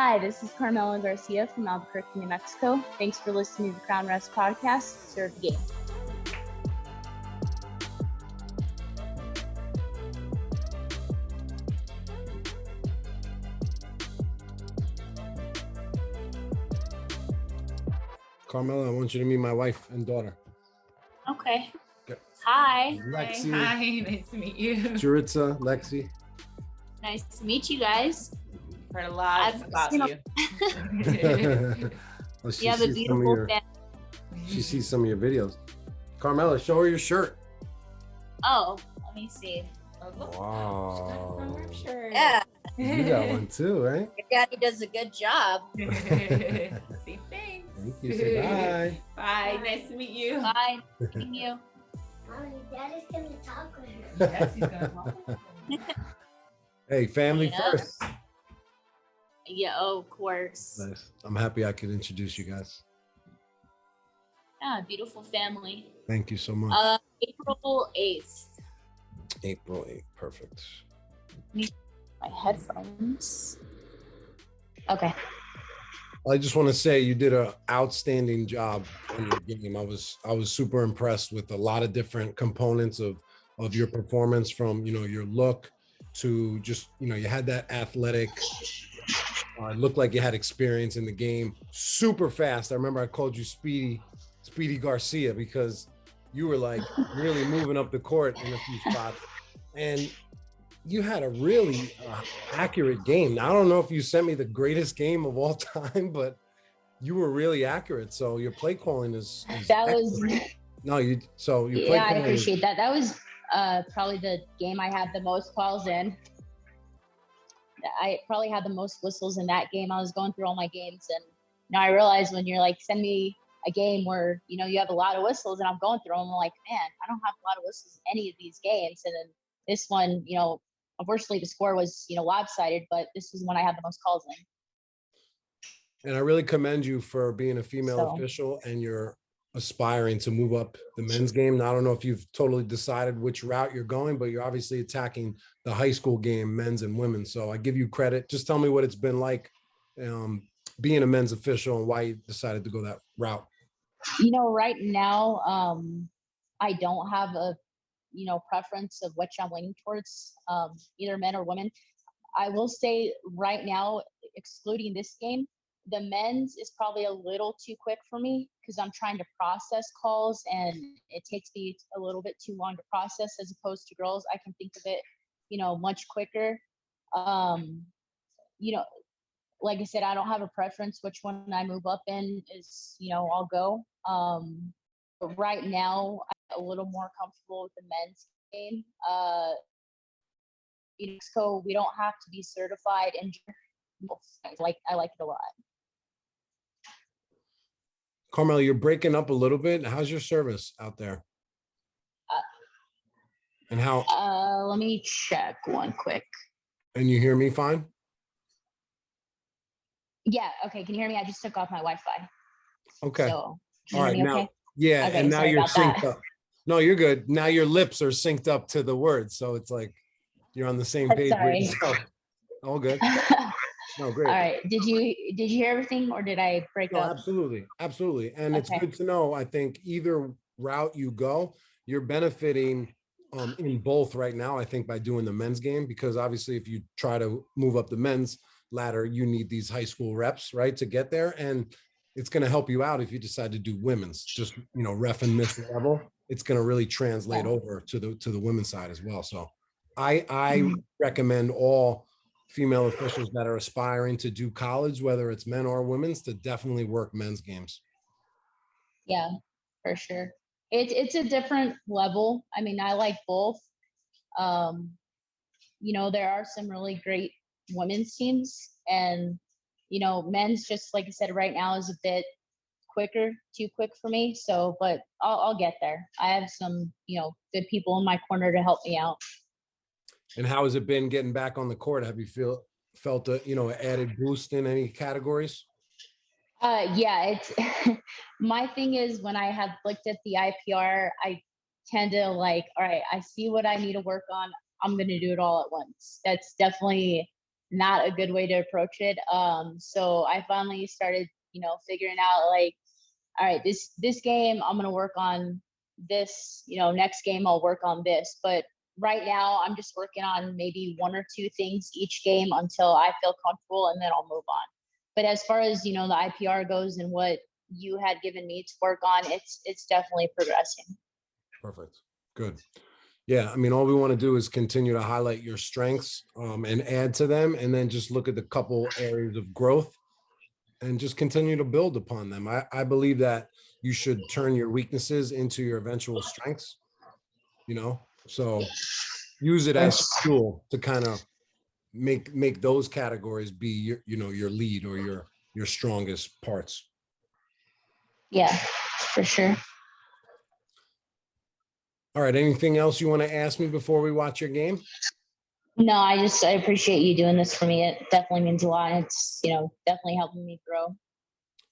Hi, this is Carmela and Garcia from Albuquerque, New Mexico. Thanks for listening to the Crown Rest podcast. Serve the game. Carmela, I want you to meet my wife and daughter. Okay. Okay. Hi. Lexi. Hi, nice to meet you. Juritza, Lexi. Nice to meet you guys. Heard a lot about you. Well, You have a beautiful family. She sees some of your videos. Carmela, show her your shirt. Oh, let me see. Wow. Sure. Yeah, You got one too, right? your daddy does a good job. Say thanks. Thank you. Say bye. Bye. Nice to meet you. Bye. Meeting you. Mommy, daddy's gonna talk with her. Yes, he's gonna walk. Hey, family Yeah. first. Yeah, of course. Nice. I'm happy I could introduce you guys. Yeah, beautiful family. Thank you so much. April 8th. April 8th. Perfect. My headphones. Okay. I just want to say you did an outstanding job on your game. I was super impressed with a lot of different components of your performance, from your look to just you had that athletic. It looked like you had experience in the game. Super fast. I remember I called you Speedy Garcia because you were like really moving up the court in a few spots, and you had a really accurate game. Now, I don't know if you sent me the greatest game of all time, but you were really accurate. So your play calling is That was, play I calling appreciate that. That was probably the game I had the most calls in. I probably had the most whistles in that game. I was going through all my games, and now I realize when you're like, send me a game where you have a lot of whistles, and I'm going through them, I'm like, man, I don't have a lot of whistles in any of these games. And then this one, unfortunately the score was lopsided, but this was when I had the most calls in. And I really commend you for being a female official, and you're aspiring to move up the men's game. Now, I don't know if you've totally decided which route you're going, but you're obviously attacking the high school game, men's and women. So I give you credit. Just tell me what it's been like being a men's official and why you decided to go that route. Right now, I don't have a, preference of which I'm leaning towards, either men or women. I will say right now, excluding this game, the men's is probably a little too quick for me because I'm trying to process calls and it takes me a little bit too long to process, as opposed to girls. I can think of it, much quicker. Like I said, I don't have a preference which one I move up in is, I'll go. But right now, I'm a little more comfortable with the men's game. So we don't have to be certified, and I like it a lot. Carmela, you're breaking up a little bit. How's your service out there? And how? Let me check one quick. And you hear me fine? Yeah. Okay. Can you hear me? I just took off my Wi-Fi. Okay. So, all right. Now, okay? yeah. Okay, and now sorry you're about synced that. up. No, you're good. Now your lips are synced up to the words. So it's like you're on the same page with Sorry. yourself. All good. No, great. All right. Did you hear everything, or did I break No, up? absolutely. And it's Okay. good to know, I think either route you go, you're benefiting in both right now, I think, by doing the men's game, because obviously if you try to move up the men's ladder, you need these high school reps, right, to get there. And it's going to help you out if you decide to do women's, just, ref and miss level. It's going to really translate over to the women's side as well. So I recommend all female officials that are aspiring to do college, whether it's men or women's, to definitely work men's games. Yeah, for sure. It's a different level. I mean, I like both. There are some really great women's teams, and men's, just like I said, right now is a bit too quick for me. So, but I'll get there. I have some, good people in my corner to help me out. And how has it been getting back on the court? Have you felt a added boost in any categories? Yeah, it's my thing is, when I have looked at the IPR, I tend to like, all right, I see what I need to work on. I'm going to do it all at once. That's definitely not a good way to approach it. So I finally started, figuring out like, all right, this game I'm gonna work on this, next game I'll work on this. But right now I'm just working on maybe one or two things each game until I feel comfortable, and then I'll move on. But as far as the IPR goes and what you had given me to work on, it's definitely progressing. Perfect. Good. Yeah, I mean, all we want to do is continue to highlight your strengths and add to them, and then just look at the couple areas of growth and just continue to build upon them. I believe that you should turn your weaknesses into your eventual strengths, so use it as fuel to kind of make those categories be your lead or your strongest parts. Yeah, for sure. All right, anything else you want to ask me before we watch your game? No, I appreciate you doing this for me. It definitely means a lot. It's, definitely helping me grow.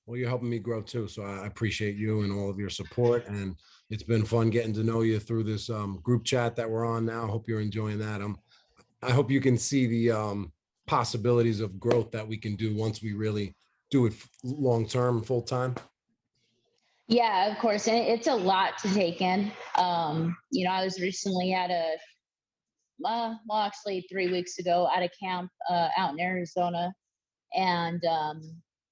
Well, you're helping me grow too. So I appreciate you and all of your support. And it's been fun getting to know you through this group chat that we're on now. Hope you're enjoying that. I hope you can see the possibilities of growth that we can do once we really do it long-term, full-time. Yeah, of course. And it's a lot to take in. I was recently at actually 3 weeks ago at a camp out in Arizona. And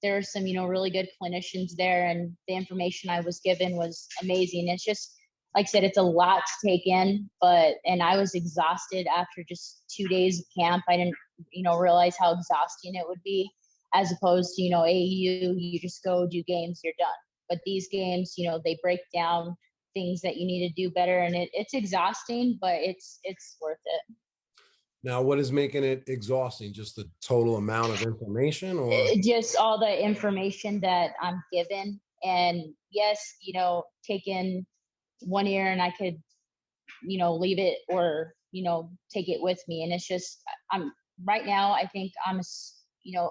there are some, really good clinicians there. And the information I was given was amazing. It's just, like I said, it's a lot to take in, and I was exhausted after just 2 days of camp. I didn't, realize how exhausting it would be, as opposed to, AAU, you just go do games, you're done. But these games, they break down things that you need to do better, and it's exhausting, but it's worth it. Now, what is making it exhausting? Just the total amount of information, or just all the information that I'm given? And yes, take in 1 year and I could, leave it or, take it with me. And it's just, right now, I think I'm a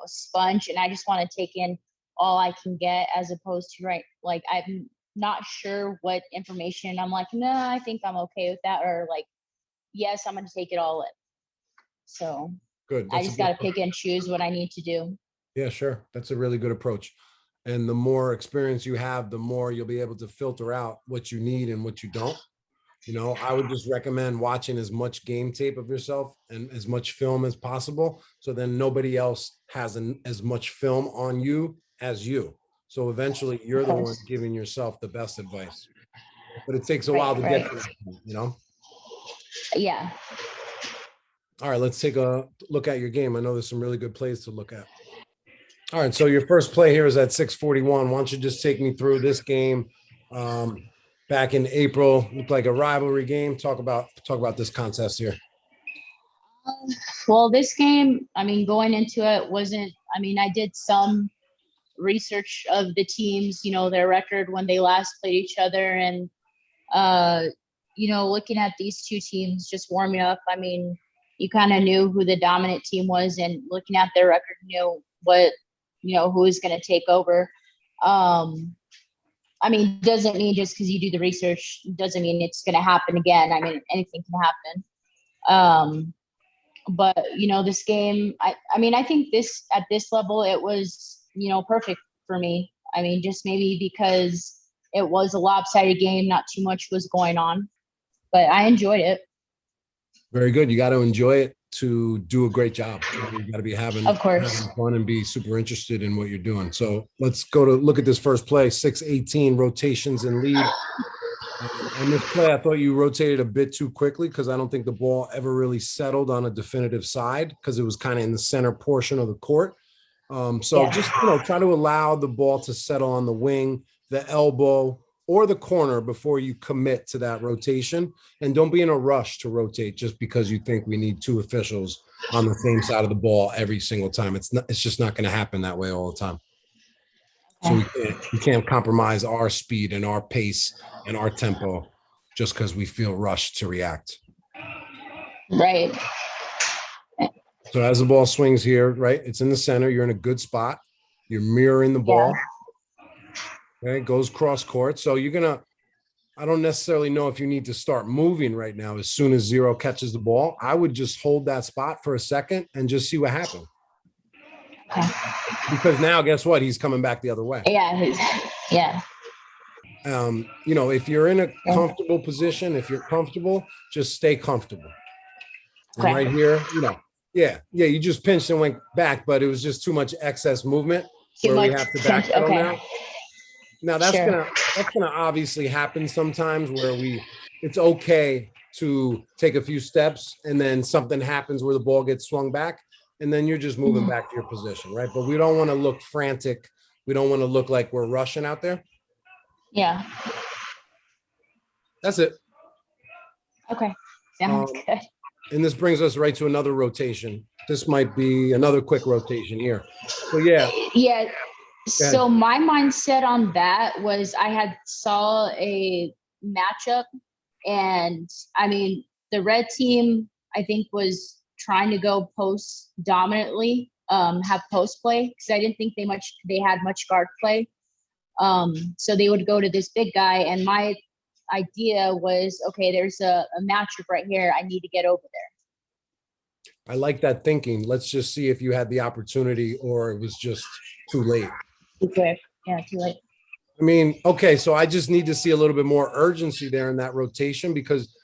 sponge, and I just want to take in all I can get, as opposed to, right, like, I'm not sure what information I'm like, no, I think I'm okay with that, or like, yes, I'm going to take it all in. So good. I just got to pick and choose what I need to do. Yeah, sure. That's a really good approach. And the more experience you have, the more you'll be able to filter out what you need and what you don't. I would just recommend watching as much game tape of yourself and as much film as possible. So then nobody else has as much film on you as you. So eventually you're the one giving yourself the best advice. But it takes a while to get to that point, Yeah. All right, let's take a look at your game. I know there's some really good plays to look at. All right, so your first play here is at 6:41. Why don't you just take me through this game? Back in April, looked like a rivalry game. Talk about this contest here. Well, this game, going into it wasn't, I did some research of the teams, their record when they last played each other. And, looking at these two teams just warming up, you kind of knew who the dominant team was, and looking at their record, knew what, who was going to take over. Doesn't mean just because you do the research, doesn't mean it's going to happen again. Anything can happen. But, this game, I think at this level, it was, perfect for me. Just maybe because it was a lopsided game, not too much was going on, but I enjoyed it. Very good. You got to enjoy it to do a great job. You got to be having fun and be super interested in what you're doing. So let's go to look at this first play, 6:18 rotations and lead. On this play, I thought you rotated a bit too quickly because I don't think the ball ever really settled on a definitive side because it was kind of in the center portion of the court. Just, try to allow the ball to settle on the wing, the elbow, or the corner before you commit to that rotation. And don't be in a rush to rotate just because you think we need two officials on the same side of the ball every single time. It's just not going to happen that way all the time. So we can't compromise our speed and our pace and our tempo just because we feel rushed to react. Right. So as the ball swings here, right, it's in the center. You're in a good spot. You're mirroring the ball. Yeah. Okay, it goes cross court. So I don't necessarily know if you need to start moving right now as soon as zero catches the ball. I would just hold that spot for a second and just see what happens. Okay. Because now, guess what? He's coming back the other way. Yeah. Yeah. You know, if you're in a comfortable position, if you're comfortable, just stay comfortable. And Okay. right here, you know, yeah, you just pinched and went back, but it was just too much excess movement Too where we much have to back pedal okay. now. Now that's Sure. gonna obviously happen sometimes where it's okay to take a few steps and then something happens where the ball gets swung back and then you're just moving back to your position, right? But we don't want to look frantic. We don't want to look like we're rushing out there. Yeah. That's it. Okay. Sounds good. And this brings us right to another rotation. This might be another quick rotation here. So yeah. Yeah. So my mindset on that was I had saw a matchup, and I mean the red team I think was trying to go post dominantly, have post play because I didn't think they had much guard play. So they would go to this big guy, and my idea was, okay, there's a matchup right here. I need to get over there. I like that thinking. Let's just see if you had the opportunity or it was just too late. Too quick. Yeah, too late. I mean, okay, so I just need to see a little bit more urgency there in that rotation because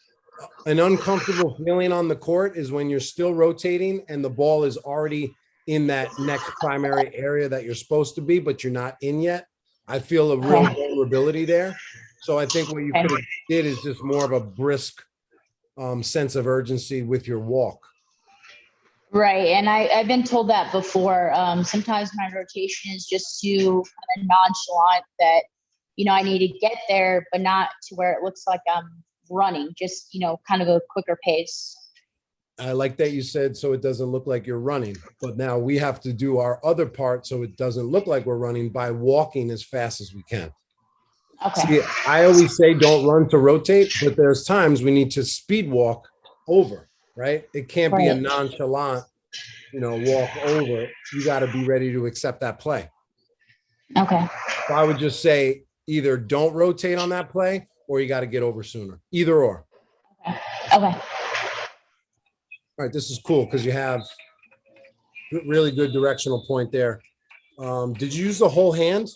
an uncomfortable feeling on the court is when you're still rotating and the ball is already in that next primary area that you're supposed to be, but you're not in yet. I feel a real vulnerability there. So I think what you could have did is just more of a brisk sense of urgency with your walk. Right. And I've been told that before. Sometimes my rotation is just too kind of nonchalant that, you know, I need to get there, but not to where it looks like I'm running, just, you know, kind of a quicker pace. I like that you said so it doesn't look like you're running, but now we have to do our other part so it doesn't look like we're running by walking as fast as we can. Okay. See, I always say don't run to rotate, but there's times we need to speed walk over, right? It can't be a nonchalant, you know, walk over. You got to be ready to accept that play. Okay. So I would just say either don't rotate on that play or you got to get over sooner. Either or. Okay. All right, this is cool because you have really good directional point there. Did you use the whole hand?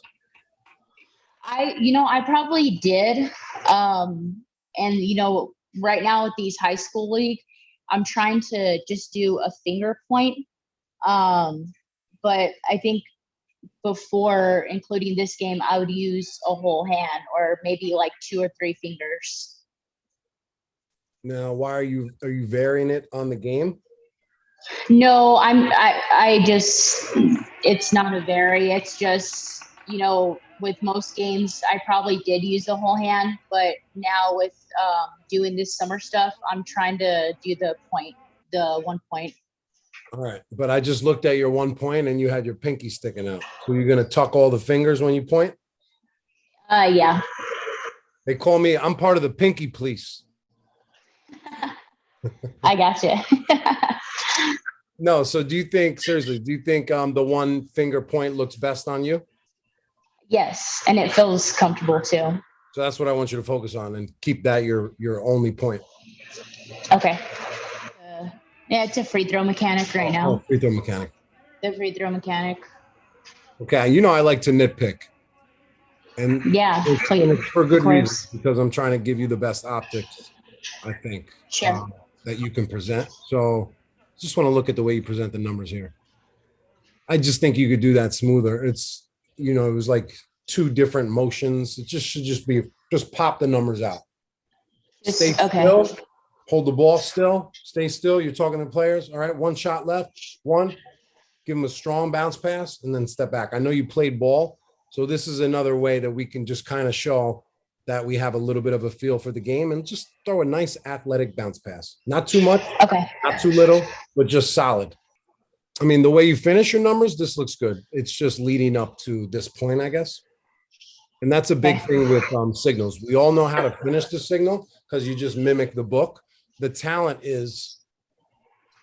I probably did. And, you know, right now at these high school league, I'm trying to just do a finger point. But I think before including this game, I would use a whole hand or maybe like 2 or 3 fingers. Now, why are you varying it on the game? No, I just, it's not a vary. It's just, you know, with most games, I probably did use the whole hand, but now with doing this summer stuff, I'm trying to do the 1 point. All right, but I just looked at your 1 point and you had your pinky sticking out. So you're going to tuck all the fingers when you point? Yeah. They call me, I'm part of the pinky police. I gotcha. No, so do you think the 1 finger point looks best on you? Yes, and it feels comfortable too. So that's what I want you to focus on and keep that your only point. Okay. Yeah, it's a free throw mechanic right now. Oh, free throw mechanic. The free throw mechanic. Okay, you know I like to nitpick. And yeah, it's for good reason because I'm trying to give you the best optics, I think, sure. that you can present. So just want to look at the way you present the numbers here. I just think you could do that smoother. It's, you know, it was like 2 different motions. It should just pop the numbers out. Stay still, hold the ball still, stay still. You're talking to players. All right, 1 shot left, 1, give them a strong bounce pass and then step back. I know you played ball. So this is another way that we can just kind of show that we have a little bit of a feel for the game and just throw a nice athletic bounce pass. Not too much, not too little, but just solid. I mean, the way you finish your numbers, this looks good. It's just leading up to this point, I guess. And that's a big thing with signals. We all know how to finish the signal because you just mimic the book. The talent is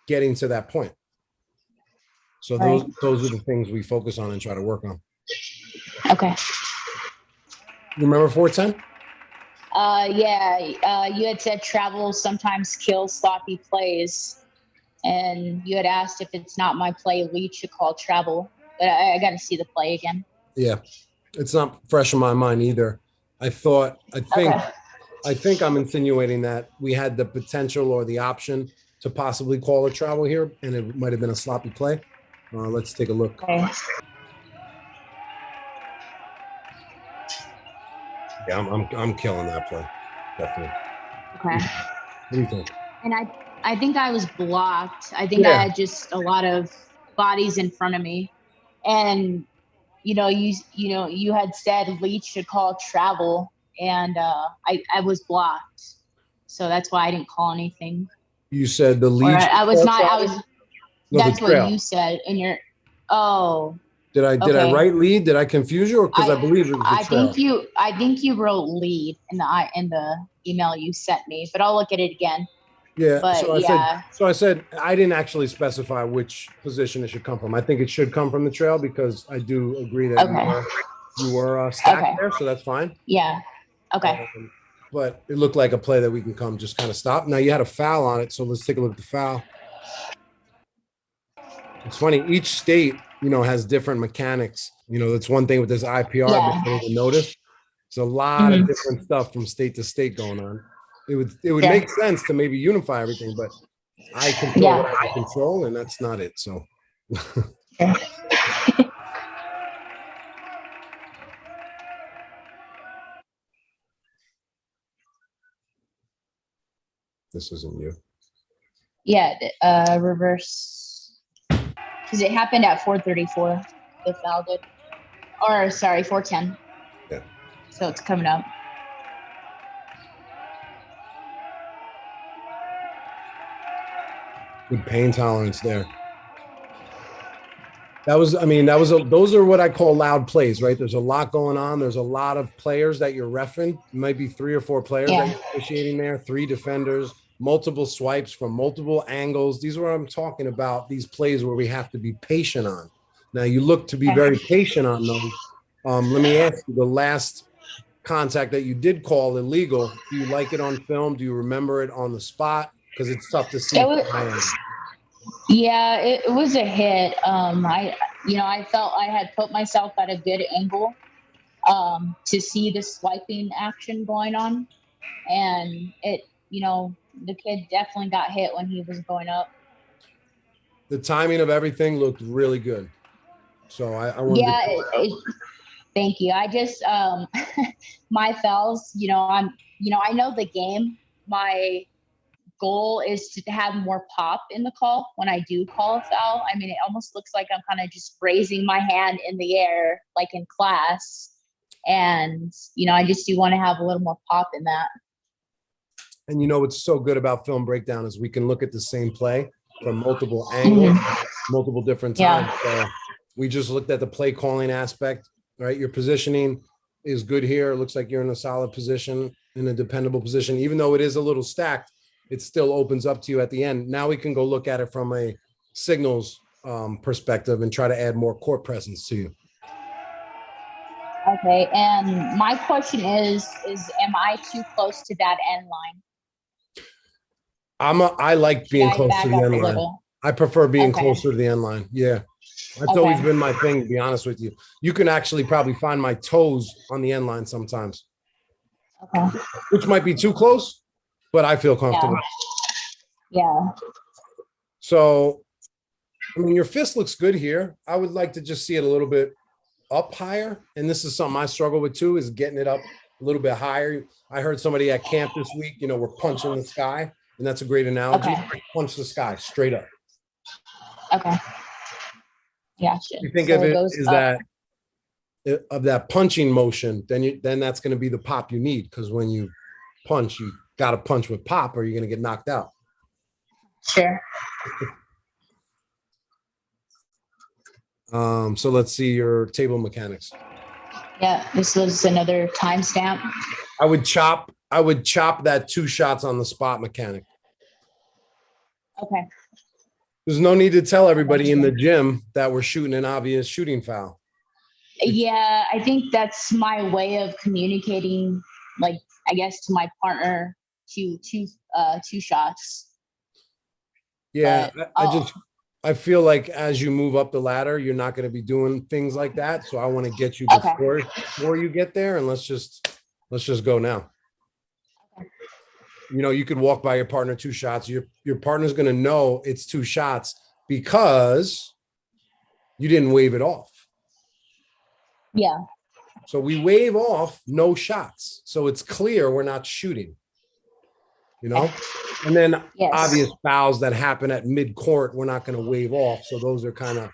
getting to that point. So those are the things we focus on and try to work on. Okay. You remember 410? Yeah. You had said travel sometimes kills sloppy plays. And you had asked if it's not my play, Leach should call travel. but I got to see the play again. Yeah, it's not fresh in my mind either. I think I'm insinuating that we had the potential or the option to possibly call a travel here, and it might have been a sloppy play. Let's take a look. Okay. Yeah, I'm killing that play. Definitely. Okay. What do you think? And I think I was blocked. I think I had just a lot of bodies in front of me, and you had said Leach should call travel, and I was blocked, so that's why I didn't call anything. You said the Or lead. I was not. I was. No, That's the trail. what you said in your. Oh. Did I Okay. write lead? Did I confuse you, or because I believe it was the trail? I think you wrote lead in the email you sent me, but I'll look at it again. Yeah. But so I said I didn't actually specify which position it should come from. I think it should come from the trail because I do agree that you were stacked there, so that's fine. Yeah. Okay. But it looked like a play that we can come just kind of stop. Now you had a foul on it, so let's take a look at the foul. It's funny, each state, has different mechanics. That's one thing with this IPR that you notice. There's a lot of different stuff from state to state going on. It would make sense to maybe unify everything, but I control what I control, and that's not it. So this isn't you. Yeah, reverse. Because it happened at 4:34. The foul did. Or sorry, 4:10. Yeah. So it's coming up. Good pain tolerance there. Those are what I call loud plays, right? There's a lot going on. There's a lot of players that you're reffing. It might be 3 or 4 players that you're officiating there, 3 defenders, multiple swipes from multiple angles. These are what I'm talking about, these plays where we have to be patient on. Now, you look to be very patient on those. Let me ask you, the last contact that you did call illegal, do you like it on film? Do you remember it on the spot? Because it's tough to see. Yeah, it was a hit. I felt I had put myself at a good angle to see the swiping action going on. And the kid definitely got hit when he was going up. The timing of everything looked really good. So I wanted thank you. I just my fouls, I know the game. My goal is to have more pop in the call when I do call a foul. I mean, it almost looks like I'm kind of just raising my hand in the air like in class. And, I just do want to have a little more pop in that. And what's so good about film breakdown is we can look at the same play from multiple angles, multiple different times. So we just looked at the play calling aspect, right? Your positioning is good here. It looks like you're in a solid position, in a dependable position. Even though it is a little stacked, it still opens up to you at the end. Now we can go look at it from a signals perspective and try to add more court presence to you. Okay, and my question is am I too close to that end line? I like being close to the end line. I prefer being closer to the end line. Yeah. That's always been my thing, to be honest with you. You can actually probably find my toes on the end line sometimes. Okay. Which might be too close, but I feel comfortable. Yeah. So, your fist looks good here. I would like to just see it a little bit up higher. And this is something I struggle with too, is getting it up a little bit higher. I heard somebody at camp this week, we're punching the sky. And that's a great analogy. Punch the sky straight up. Okay. Yeah. You think of it as that punching motion, then that's going to be the pop you need. Because when you punch, you got to punch with pop or you're going to get knocked out. Sure. So let's see your table mechanics. Yeah, this was another timestamp. I would chop that 2 shots on the spot mechanic. Okay. There's no need to tell everybody in the gym that we're shooting an obvious shooting foul. Yeah, I think that's my way of communicating, like, I guess, to my partner, two shots. Yeah, I feel like as you move up the ladder, you're not going to be doing things like that. So I want to get you Okay. before you get there, and let's just go now. You know, you could walk by your partner 2 shots. Your partner's going to know it's 2 shots because you didn't wave it off. Yeah. So we wave off no shots. So it's clear we're not shooting. You know, and then Yes. obvious fouls that happen at mid court, we're not going to wave off. So those are kind of,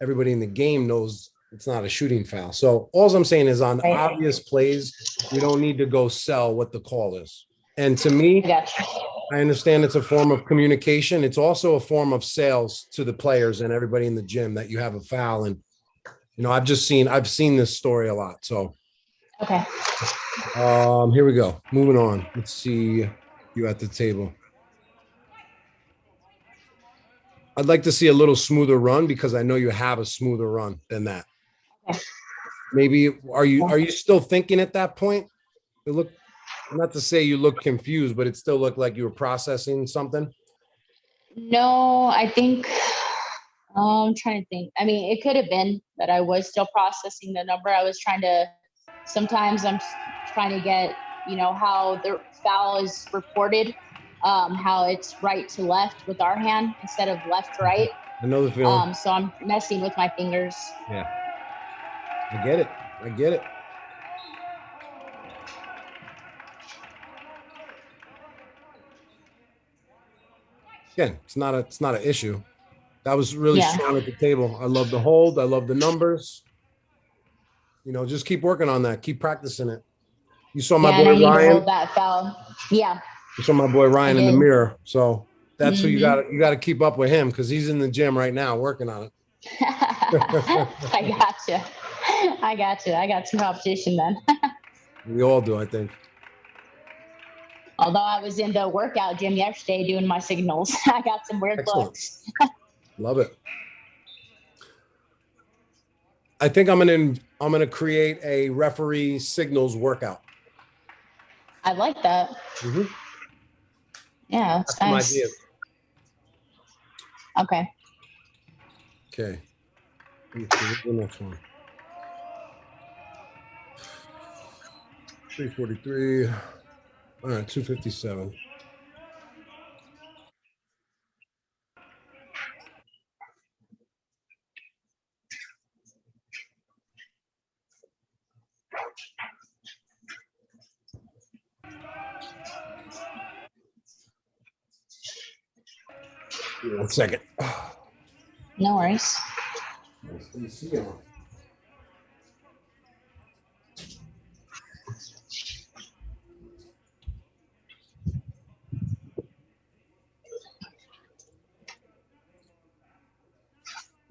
everybody in the game knows it's not a shooting foul. So all I'm saying is on Right. obvious plays, we don't need to go sell what the call is. And to I me, gotcha. I understand it's a form of communication. It's also a form of sales to the players and everybody in the gym that you have a foul. And, you know, I've seen this story a lot. So, Okay. here we go. Moving on. Let's see you at the table. I'd like to see a little smoother run because I know you have a smoother run than that. Okay. Maybe are you still thinking at that point? It looked, not to say you look confused, but it still looked like you were processing something. No, I think I'm trying to think. I mean, it could have been that I was still processing the number. I was trying to. Sometimes I'm trying to get, you know, how the foul is reported, how it's right to left with our hand instead of left to right. I know the feeling. So I'm messing with my fingers. Yeah, I get it. I get it. Again, it's not an issue. That was really Yeah. strong at the table. I love the hold. I love the numbers. You know, just keep working on that. Keep practicing it. You saw my Yeah, and I boy need to Ryan. hold that foul. Yeah. You saw my boy Ryan in the did. mirror. So that's who you Mhm. got to keep up with him because he's in the gym right now working on it. I gotcha. I gotcha. I got some competition then. We all do, I think. Although I was in the workout gym yesterday doing my signals, I got some weird Excellent. looks. Love it. I think I'm gonna create a referee signals workout. I like that. Mhm. Yeah, that's Some nice. ideas. Okay. Okay. Let's see, what's the next one? 343. All right, 257. Give me 1 second. No worries.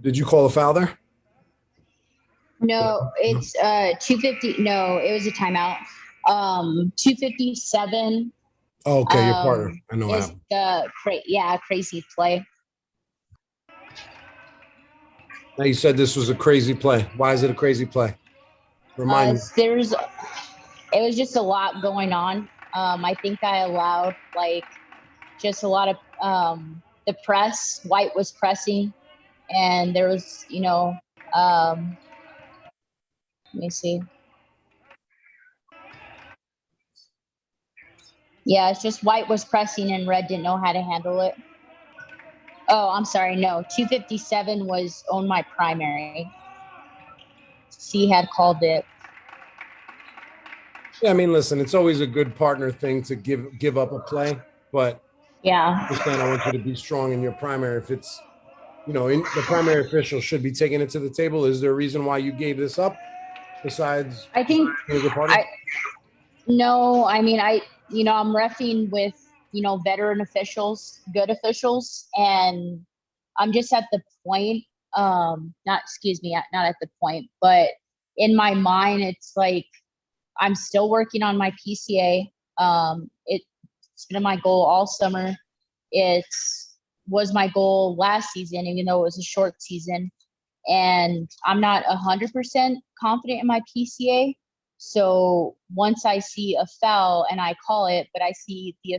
Did you call a foul there? No, it's 250. No, it was a timeout. 257 Oh, okay, your partner. I know what is happened. the crazy play. Now you said this was a crazy play. Why is it a crazy play? Remind me. It was just a lot going on. I think I allowed like just a lot of the press. White was pressing, and there was, you know, let me see. Yeah, it's just White was pressing and Red didn't know how to handle it. Oh, I'm sorry. No, 257 was on my primary. C had called it. Yeah, I mean, listen, it's always a good partner thing to give up a play, but Yeah. I want you to be strong in your primary. If it's, you know, the primary official should be taking it to the table. Is there a reason why you gave this up besides I think being a good partner? no, I mean, I'm reffing with, veteran officials, good officials, and I'm just at the point, not at the point, but in my mind, it's like I'm still working on my PCA. It's been my goal all summer. It was my goal last season, even though it was a short season. And I'm not 100% confident in my PCA. So once I see a foul and I call it, but I see the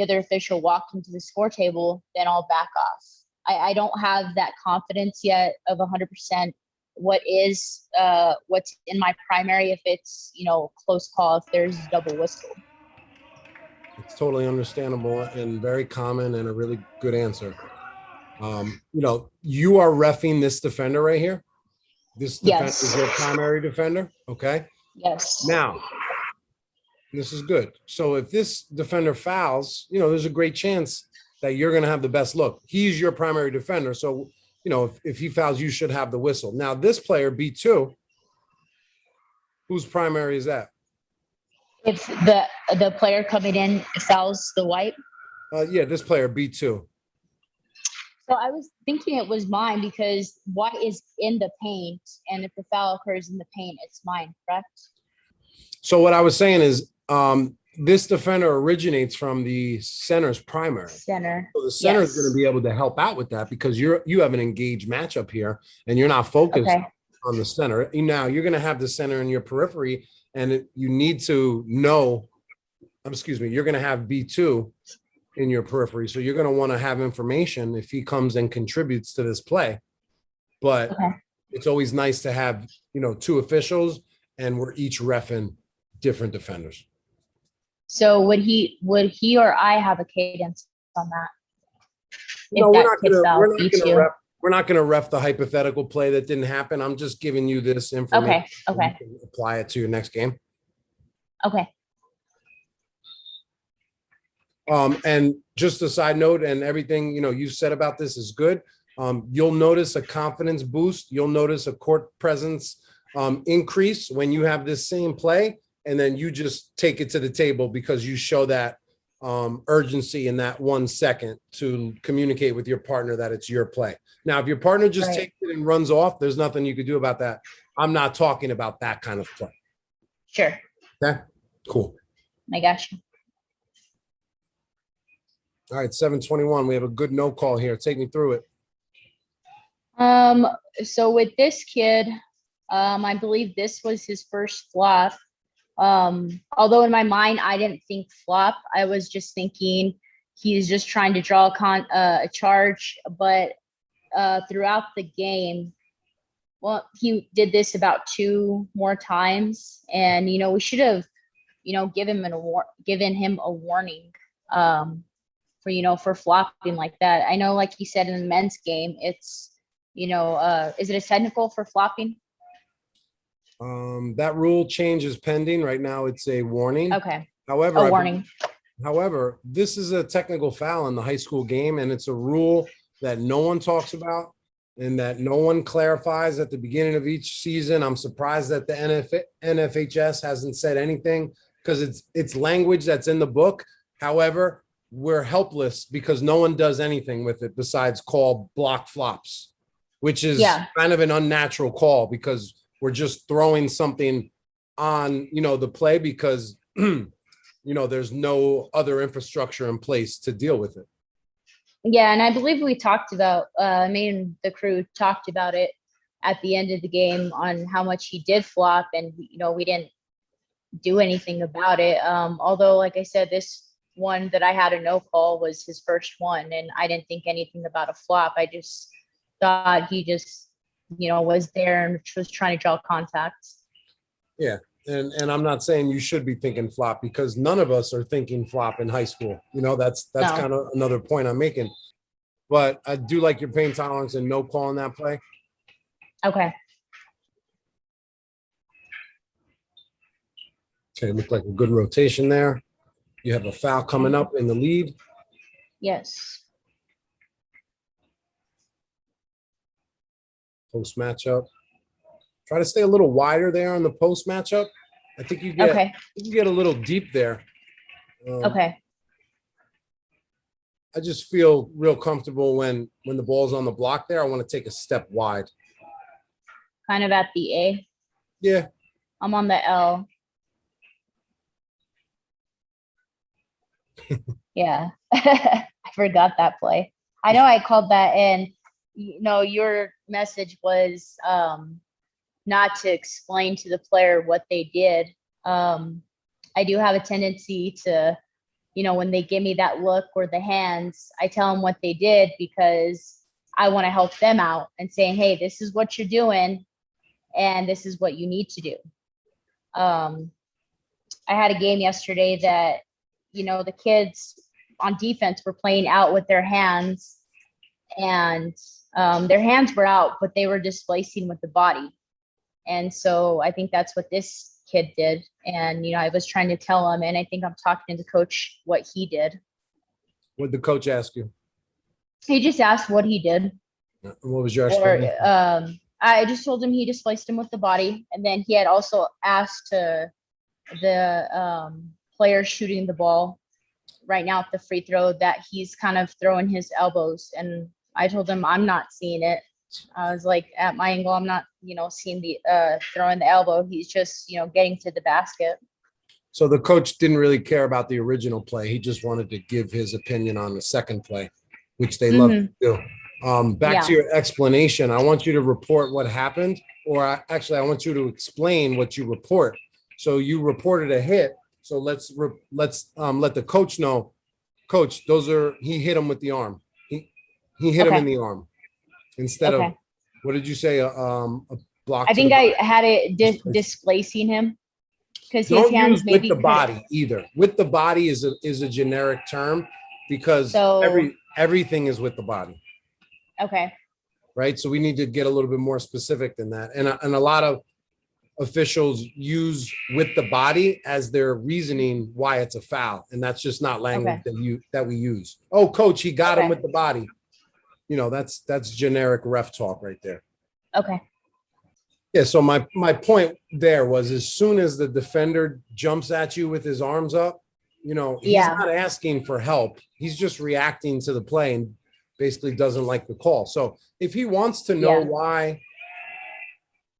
other official walk into the score table, then I'll back off. I don't have that confidence yet of 100% what's in my primary if it's, close call, if there's double whistle. It's totally understandable and very common and a really good answer. You are reffing this defender right here. This defender Yes. is your primary defender. Okay. Yes. Now, this is good. So if this defender fouls, there's a great chance that you're going to have the best look. He's your primary defender. So, if he fouls, you should have the whistle. Now, this player, B2, whose primary is that? If the player coming in fouls the white. Yeah, this player, B2. So I was thinking it was mine because white is in the paint, and if the foul occurs in the paint, it's mine, correct? So what I was saying is this defender originates from the center's primary. Center. So the center is going to be able to help out with that because you have an engaged matchup here, and you're not focused on the center. Now you're going to have the center in your periphery, and you need to know. You're going to have B2 in your periphery, so you're going to want to have information if he comes and contributes to this play. But it's always nice to have two officials, and we're each reffing different defenders. So would he or I have a cadence on that? No, we're not going to ref the hypothetical play that didn't happen. I'm just giving you this information. Okay. You can apply it to your next game. Okay. And just a side note, and everything you said about this is good. You'll notice a confidence boost. You'll notice a court presence increase when you have this same play, and then you just take it to the table because you show that urgency in that 1 second to communicate with your partner that it's your play. Now, if your partner just takes it and runs off, there's nothing you could do about that. I'm not talking about that kind of play. Sure. Okay, cool. I got you. All right, 7:21. We have a good no call here. Take me through it. So with this kid, I believe this was his first flop. Although in my mind, I didn't think flop. I was just thinking he's just trying to draw a charge. But throughout the game, well, he did this about 2 more times, and we should have, given him a warning. For flopping like that. I know, like he said in the men's game, it's, is it a technical for flopping? That rule change is pending. Right now it's a warning. Okay. However, a warning. However, this is a technical foul in the high school game, and it's a rule that no one talks about and that no one clarifies at the beginning of each season. I'm surprised that the NFHS hasn't said anything because it's language that's in the book. However, we're helpless because no one does anything with it besides call block flops, which is kind of an unnatural call because we're just throwing something on, the play because, there's no other infrastructure in place to deal with it. Yeah. And I believe we talked about, me and the crew talked about it at the end of the game on how much he did flop, and, we didn't do anything about it. Although, like I said, this one that I had a no call was his first one, and I didn't think anything about a flop. I just thought he just, was there and was trying to draw contact. Yeah. And I'm not saying you should be thinking flop because none of us are thinking flop in high school. That's kind of another point I'm making. But I do like your pain tolerance and no call in that play. Okay. Okay, looked like a good rotation there. You have a foul coming up in the lead. Yes. Post matchup. Try to stay a little wider there on the post matchup. I think you get a little deep there. Okay. I just feel real comfortable when the ball's on the block there. I want to take a step wide. Kind of at the A. Yeah. I'm on the L. Yeah. I forgot that play. I know I called that in. Your message was not to explain to the player what they did. I do have a tendency to, when they give me that look or the hands, I tell them what they did because, I want to help them out and saying, hey, this is what you're doing and this is what you need to do. I had a game yesterday that, the kids on defense were playing out with their hands, and their hands were out, but they were displacing with the body. And so I think that's what this kid did. And, I was trying to tell him, and I think I'm talking to the coach what he did. What did the coach ask you? He just asked what he did. What was your explanation? I just told him he displaced him with the body. And then he had also asked the player shooting the ball right now at the free throw that he's kind of throwing his elbows. And I told him I'm not seeing it. I was like, at my angle, I'm not, seeing the throwing the elbow. He's just, getting to the basket. So the coach didn't really care about the original play. He just wanted to give his opinion on the second play, which they love to do. Back to your explanation, I want you to report what happened, or I want you to explain what you report. So you reported a hit. So let's let the coach know. Coach, he hit him with the arm. He hit him in the arm instead of, what did you say? A block. I think I had it displacing him because his hands maybe with the body either. With the body is a generic term because everything is with the body. Okay. Right. So we need to get a little bit more specific than that. And a lot of officials use with the body as their reasoning why it's a foul. And that's just not language that we use. Oh, coach, he got him with the body. That's generic ref talk right there. Okay. Yeah. So my point there was, as soon as the defender jumps at you with his arms up, he's not asking for help. He's just reacting to the play and basically doesn't like the call. So if he wants to know why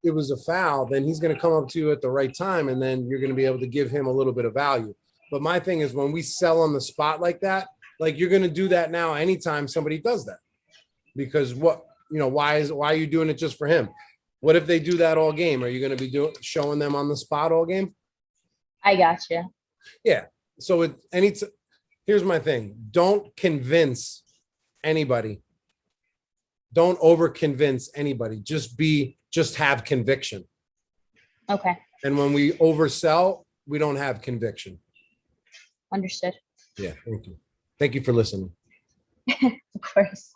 it was a foul, then he's going to come up to you at the right time, and then you're going to be able to give him a little bit of value. But my thing is, when we sell on the spot like that, like you're going to do that now anytime somebody does that, because why are you doing it just for him? What if they do that all game? Are you going to be showing them on the spot all game? I gotcha. Yeah. So here's my thing. Don't convince anybody. Don't over convince anybody. Just have conviction. Okay. And when we oversell, we don't have conviction. Understood. Yeah. Thank you. Thank you for listening. Of course.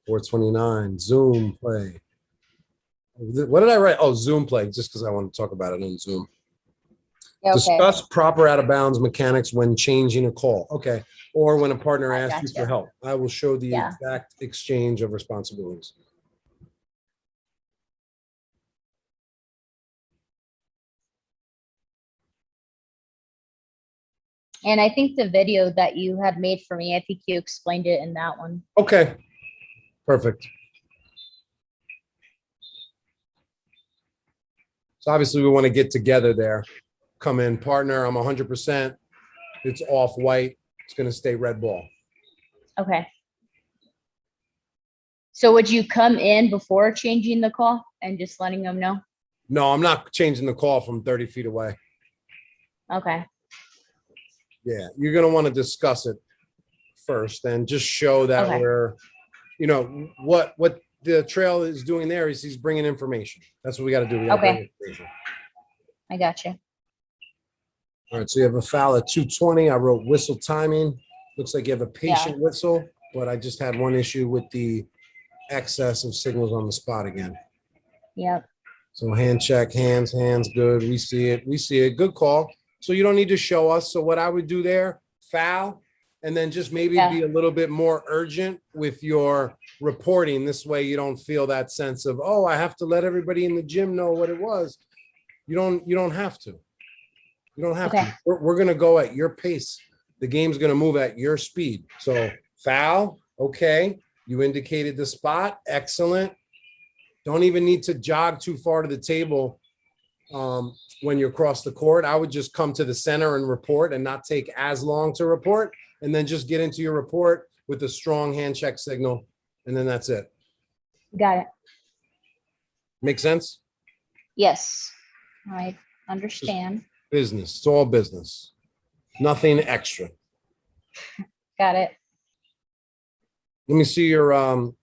429, Zoom play. What did I write? Oh, Zoom play, just because I want to talk about it on Zoom. Okay. Discuss proper out of bounds mechanics when changing a call. Okay. Or when a partner asks you for help. I will show the exact exchange of responsibilities. And I think the video that you had made for me, I think you explained it in that one. Okay. Perfect. So obviously we want to get together there. Come in, partner, I'm 100%. It's off white. It's going to stay red ball. Okay. So would you come in before changing the call and just letting them know? No, I'm not changing the call from 30 feet away. Okay. Yeah, you're going to want to discuss it first and just show that we're, what the trail is doing there is he's bringing information. That's what we got to do. We got to bring information. I got you. All right, so you have a foul at 2:20. I wrote whistle timing. Looks like you have a patient whistle, but I just had one issue with the excess of signals on the spot again. Yep. So hand check, hands, good. We see it. Good call. So you don't need to show us. So what I would do there, foul, and then just maybe be a little bit more urgent with your reporting. This way you don't feel that sense of, oh, I have to let everybody in the gym know what it was. You don't have to. You don't have to. We're going to go at your pace. The game's going to move at your speed. So foul, okay. You indicated the spot. Excellent. Don't even need to jog too far to the table when you're across the court. I would just come to the center and report and not take as long to report, and then just get into your report with a strong hand check signal, and then that's it. Got it. Make sense? Yes, I understand. Business. It's all business. Nothing extra. Got it. Let me see your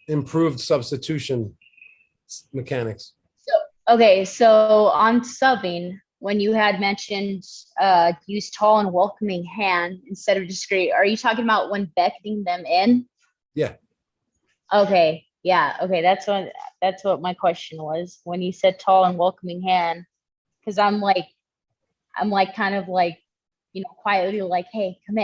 improved substitution mechanics. Okay, so on subbing, when you had mentioned use tall and welcoming hand instead of discreet, are you talking about when beckoning them in? Yeah. Okay, yeah, okay, that's what my question was when you said tall and welcoming hand, because I'm like kind of like, quietly like, hey, come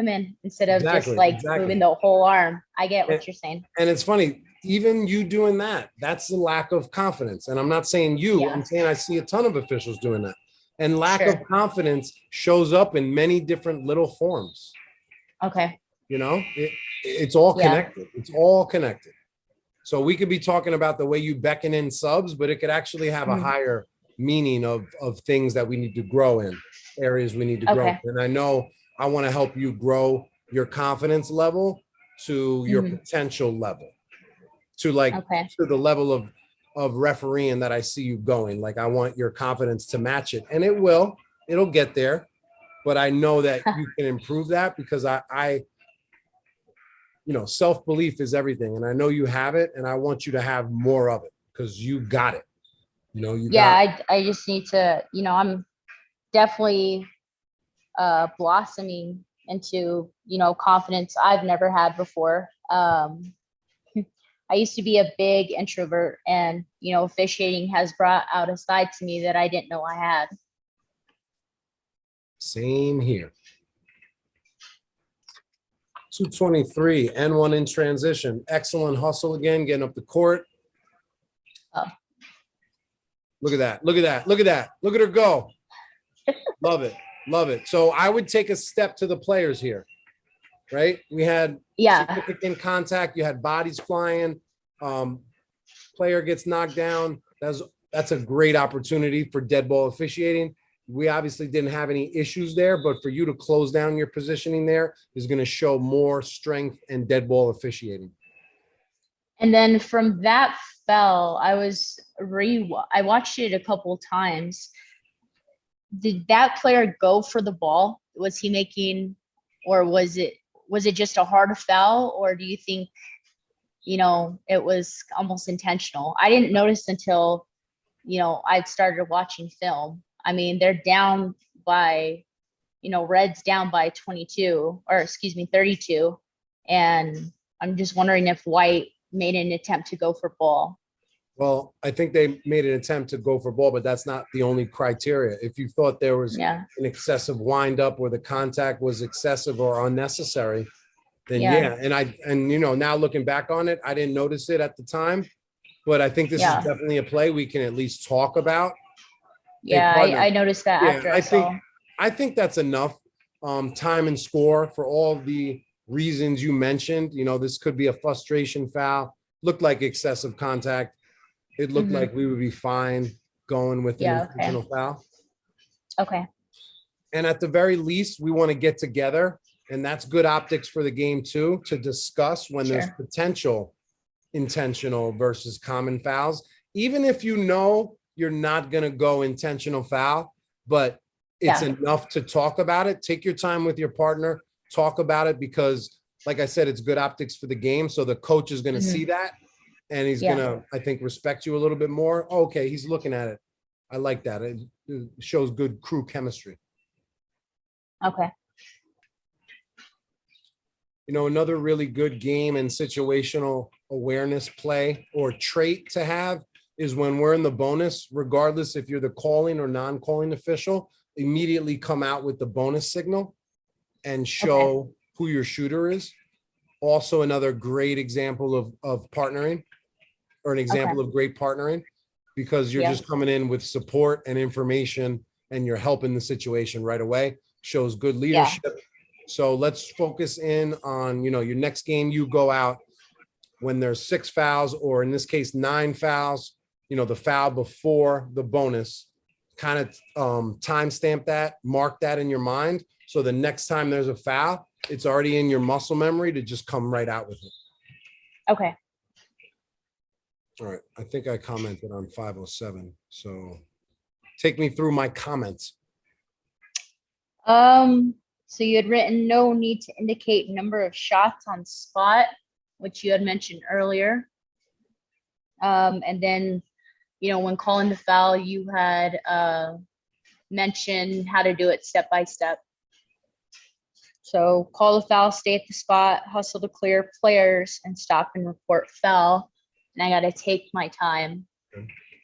in, instead of just like moving the whole arm. I get what you're saying. And it's funny, even you doing that, that's the lack of confidence. And I'm not saying you, Yeah. I'm saying I see a ton of officials doing that. And lack Sure. of confidence shows up in many different little forms. Okay. It's all connected. It's all connected. So we could be talking about the way you beckon in subs, but it could actually have a higher meaning of things that we need to grow in, areas we need to grow. And I know I want to help you grow your confidence level to your potential level, to to the level of refereeing that I see you going. Like, I want your confidence to match it, and it'll get there. But I know that you can improve that, because I self-belief is everything. And I know you have it, and I want you to have more of it, because you got it. I just need to, I'm definitely blossoming into, confidence I've never had before. I used to be a big introvert, and, officiating has brought out a side to me that I didn't know I had. Same here. 223, N1 in transition. Excellent hustle again, getting up the court. Oh. Look at that. Look at that. Look at that. Look at her go. Love it. Love it. So I would take a step to the players here, right? We had significant contact. You had bodies flying. Player gets knocked down. That's a great opportunity for dead ball officiating. We obviously didn't have any issues there, but for you to close down your positioning there is going to show more strength and dead ball officiating. And then from that foul, I watched it a couple times. Did that player go for the ball? Was he making, or was it just a hard foul, or do you think, it was almost intentional? I didn't notice until, I started watching film. I mean, they're down by, Red's down by 32, and I'm just wondering if White made an attempt to go for ball. Well, I think they made an attempt to go for ball, but that's not the only criteria. If you thought there was an excessive windup, or the contact was excessive or unnecessary, then And now looking back on it, I didn't notice it at the time, but I think this is definitely a play we can at least talk about. Yeah, I noticed that after I think that's enough time and score for all the reasons you mentioned. This could be a frustration foul. Looked like excessive contact. It looked like we would be fine going with an intentional foul. Okay. And at the very least, we want to get together, and that's good optics for the game too, to discuss when there's potential intentional versus common fouls. Even if you're not going to go intentional foul, but it's enough to talk about it. Take your time with your partner, talk about it, because like I said, it's good optics for the game. So the coach is going to see that, and he's going to, I think, respect you a little bit more. Okay, he's looking at it. I like that. It shows good crew chemistry. Okay. Another really good game and situational awareness play or trait to have is when we're in the bonus, regardless if you're the calling or non-calling official, immediately come out with the bonus signal and show who your shooter is. Also another great example of partnering, or an example of great partnering, because you're just coming in with support and information, and you're helping the situation right away. Shows good leadership. So let's focus in on, your next game. You go out when there's 6 fouls, or in this case, 9 fouls, the foul before the bonus, kind of timestamp that, mark that in your mind. So the next time there's a foul, it's already in your muscle memory to just come right out with it. Okay. All right. I think I commented on 507. So take me through my comments. So you had written no need to indicate number of shots on spot which you had mentioned earlier. And then, when calling the foul, you had mentioned how to do it step by step. So call the foul, stay at the spot, hustle to clear players, and stop and report foul. And I got to take my time.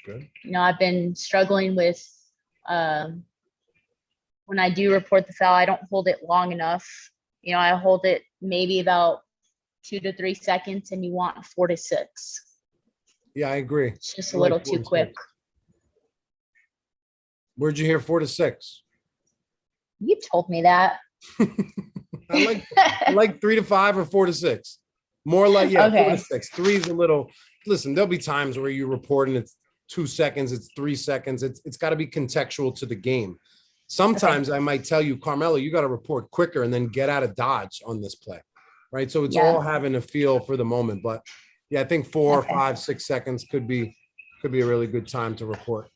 Good. I've been struggling with when I do report the foul, I don't hold it long enough. I hold it maybe about 2 to 3 seconds, and you want 4 to 6. Yeah, I agree. It's just I a little like 4 too to quick. 6. Where'd you hear 4 to 6? You told me that. I like 3 to 5 or 4 to 6. More like, 4 to 6. 3 is a little, listen, there'll be times where you report and it's 2 seconds, it's 3 seconds. It's got to be contextual to the game. Sometimes I might tell you, Carmela, you got to report quicker and then get out of dodge on this play, right? So it's all having a feel for the moment. But yeah, I think 4, 5, 6 seconds could be a really good time to report.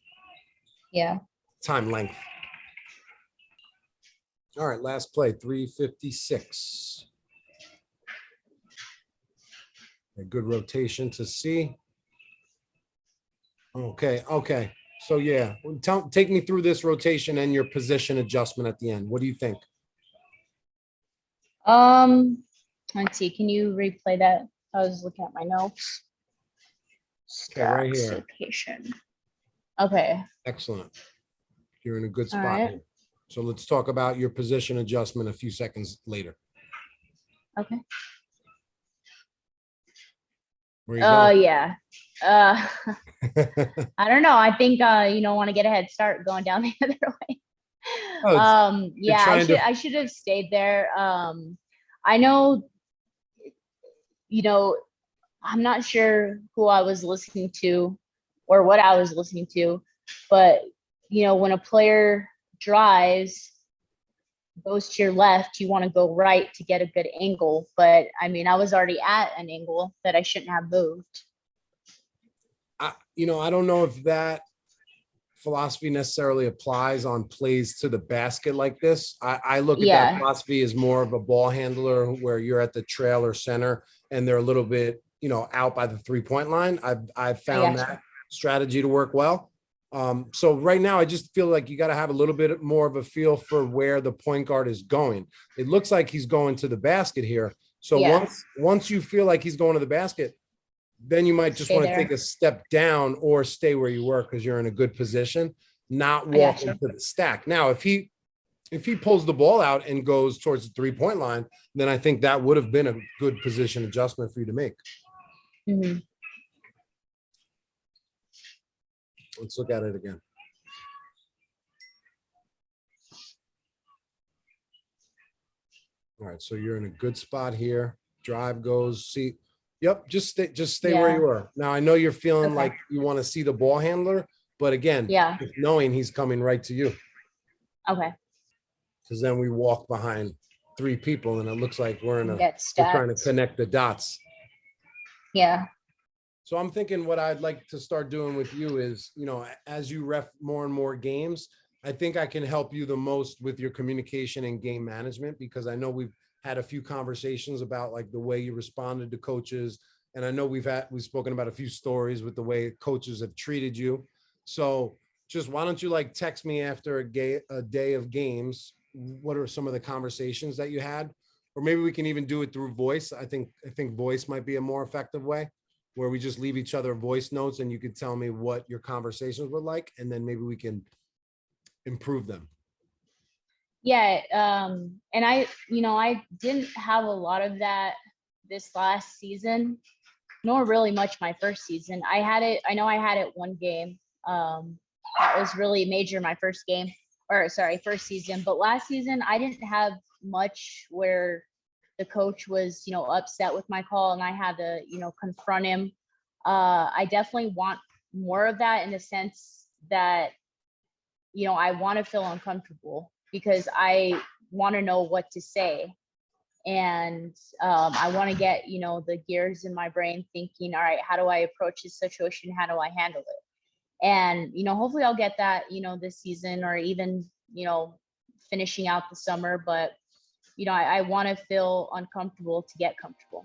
Yeah. Time length. All right, last play, 3:56. A good rotation to C. Okay. So yeah, take me through this rotation and your position adjustment at the end. What do you think? Let's see. Can you replay that? I was looking at my notes. Okay, right here. Location. Okay. Excellent. You're in a good All spot right. here. So let's talk about your position adjustment a few seconds later. Okay. Where you going? Yeah. I don't know. I think want to get a head start going down the other way. I should have stayed there. I know, I'm not sure who I was listening to or what I was listening to, but when a player drives, goes to your left, you want to go right to get a good angle. But I was already at an angle that I shouldn't have moved. I don't know if that philosophy necessarily applies on plays to the basket like this. I look at that philosophy as more of a ball handler where you're at the trail or center and they're a little bit, out by the 3-point line. I've found that strategy to work well. So right now, I just feel like you got to have a little bit more of a feel for where the point guard is going. It looks like he's going to the basket here. So once you feel like he's going to the basket, then you might just want to take a step down or stay where you were because you're in a good position, not walk into the stack. Now, if he pulls the ball out and goes towards the 3-point line, then I think that would have been a good position adjustment for you to make. Mm-hmm. Let's look at it again. All right, so you're in a good spot here. Drive goes, see. Yep, just stay where you are. Now I know you're feeling like you want to see the ball handler, but again, knowing he's coming right to you. Okay. Because then we walk behind 3 people, and it looks like we're trying to connect the dots. Yeah. So I'm thinking what I'd like to start doing with you is, as you ref more and more games, I think I can help you the most with your communication and game management, because I know we've had a few conversations about like the way you responded to coaches. And I know we've spoken about a few stories with the way coaches have treated you. So just why don't you text me after a day of games? What are some of the conversations that you had? Or maybe we can even do it through voice. I think voice might be a more effective way, where we just leave each other voice notes and you could tell me what your conversations were like, and then maybe we can improve them. Yeah. And I didn't have a lot of that this last season, nor really much my first season. I know I had it one game. That was really major my first season. But last season, I didn't have much where the coach was, upset with my call and I had to, confront him. I definitely want more of that in the sense that, I want to feel uncomfortable because I want to know what to say. And I want to get, the gears in my brain thinking, all right, how do I approach this situation? How do I handle it? And, hopefully I'll get that, this season or even, finishing out the summer. But, I want to feel uncomfortable to get comfortable.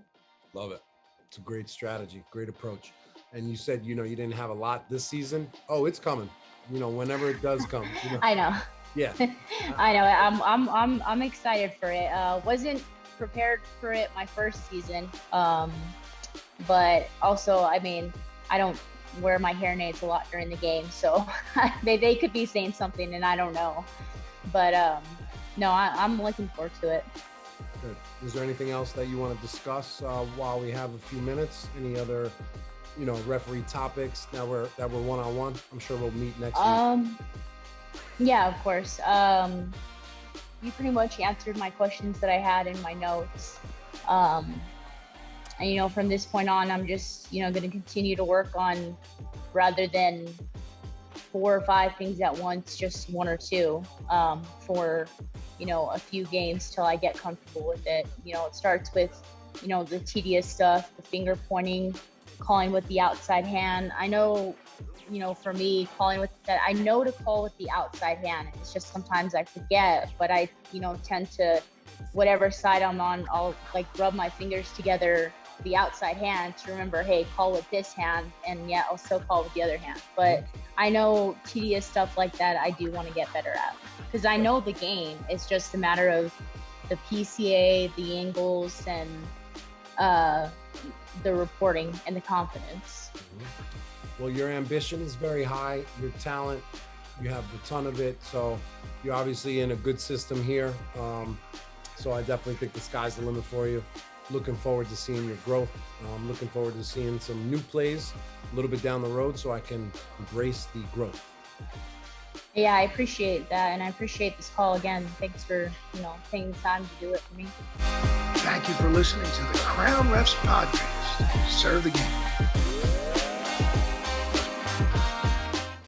Love it. It's a great strategy, great approach. And you said, you didn't have a lot this season. Oh, it's coming. Whenever it does come. I know. Yeah. I know. I'm excited for it. Wasn't prepared for it my first season. But also, I mean, I don't wear my hairnets a lot during the game, so they could be saying something and I don't know. But no, I'm looking forward to it. Good. Is there anything else that you want to discuss while we have a few minutes? Any other, referee topics that we're one-on-one? I'm sure we'll meet next week. Yeah, of course. You pretty much answered my questions that I had in my notes. And, from this point on, I'm just, going to continue to work on, rather than 4 or 5 things at once, just 1 or 2 for, a few games till I get comfortable with it. It starts with, the tedious stuff, the finger pointing, calling with the outside hand. I know, for me, calling with that, I know to call with the outside hand. It's just sometimes I forget, but I, tend to, whatever side I'm on, I'll rub my fingers together, the outside hand, to remember, hey, call with this hand, and yeah, I'll still call with the other hand. But I know tedious stuff like that I do want to get better at, because I know the game. It's just a matter of the PCA, the angles, and the reporting and the confidence. Well, your ambition is very high. Your talent, you have a ton of it. So you're obviously in a good system here. So I definitely think the sky's the limit for you. Looking forward to seeing your growth. Looking forward to seeing some new plays a little bit down the road so I can embrace the growth. Yeah, I appreciate that. And I appreciate this call again. Thanks for, taking the time to do it for me. Thank you for listening to the Crown Refs Podcast. Serve the game.